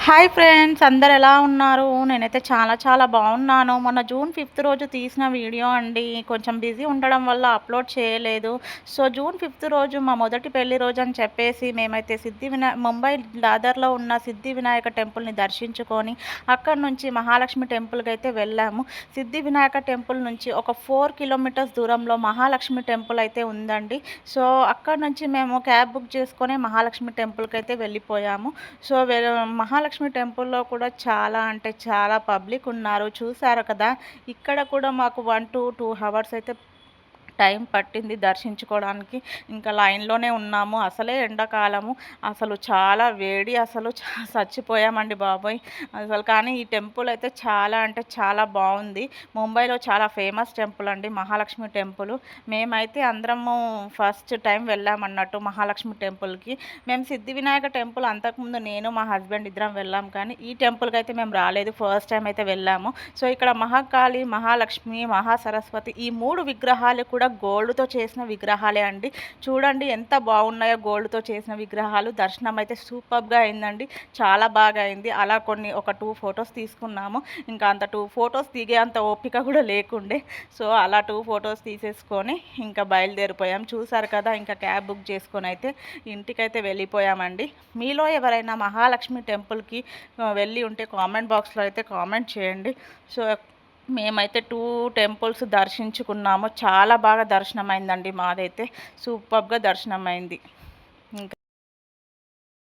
Hi friends, అందరు ఎలా ఉన్నారు? నేనైతే చాలా చాలా బాగున్నాను. మొన్న జూన్ 5th రోజు తీసిన వీడియో అండి. కొంచెం బిజీ ఉండడం వల్ల అప్లోడ్ చేయలేదు. సో జూన్ 5th రోజు మా మొదటి పెళ్లి రోజు అని చెప్పేసి మేమైతే ముంబై దాదర్లో ఉన్న సిద్ధి వినాయక టెంపుల్ని దర్శించుకొని అక్కడ నుంచి మహాలక్ష్మి టెంపుల్కి అయితే వెళ్ళాము. సిద్ధి వినాయక టెంపుల్ నుంచి ఒక 4 కిలోమీటర్స్ దూరంలో మహాలక్ష్మి టెంపుల్ అయితే ఉందండి. సో అక్కడ నుంచి మేము క్యాబ్ బుక్ చేసుకొని మహాలక్ష్మి టెంపుల్కి అయితే వెళ్ళిపోయాము. సో మహాలక్ష్మి టెంపుల్‌లో కూడా చాలా అంటే చాలా పబ్లిక్ ఉన్నారు. చూసారు కదా! ఇక్కడ కూడా మాకు 2 హవర్స్ అయితే టైం పట్టింది దర్శించుకోవడానికి. ఇంకా లైన్‌లోనే ఉన్నాము. అసలే ఎండాకాలము. అసలు చాలా వేడి, అసలు చచ్చిపోయామండి బాబోయ్! అసలు కానీ ఈ టెంపుల్ అయితే చాలా అంటే చాలా బావుంది. ముంబైలో చాలా ఫేమస్ టెంపుల్ అండి మహాలక్ష్మి టెంపుల్. మేమైతే అందరము ఫస్ట్ టైం వెళ్ళామన్నట్టు మహాలక్ష్మి టెంపుల్‌కి. మేము సిద్ధి వినాయక టెంపుల్ అంతకుముందు నేను, మా హస్బెండ్ ఇద్దరం వెళ్ళాం కానీ ఈ టెంపుల్‌కి అయితే మేము రాలేదు. ఫస్ట్ టైం అయితే వెళ్ళాము. సో ఇక్కడ మహాకాళి, మహాలక్ష్మి, మహాసరస్వతి ఈ 3 విగ్రహాలు కూడా గోల్డ్‌తో చేసిన విగ్రహాలే అండి. చూడండి ఎంత బాగున్నాయో గోల్డ్‌తో చేసిన విగ్రహాలు. దర్శనం అయితే సూపర్‌గా అయిందండి. చాలా బాగా అయింది. అలా ఒక 2 ఫోటోస్ తీసుకున్నాము. ఇంకా అంత 2 ఫోటోస్ దిగే అంత ఓపిక కూడా లేకుండే. సో అలా 2 ఫోటోస్ తీసేసుకొని ఇంకా బయలుదేరిపోయాం. చూసారు కదా! ఇంకా క్యాబ్ బుక్ చేసుకొని అయితే ఇంటికైతే వెళ్ళిపోయామండి. మీలో ఎవరైనా మహాలక్ష్మి టెంపుల్‌కి వెళ్ళి ఉంటే కామెంట్ బాక్స్‌లో అయితే కామెంట్ చేయండి. సో మేమైతే 2 టెంపుల్స్ దర్శించుకున్నాము. చాలా బాగా దర్శనమైందండి మాదైతే. సూపర్బ్‌గా దర్శనమైంది.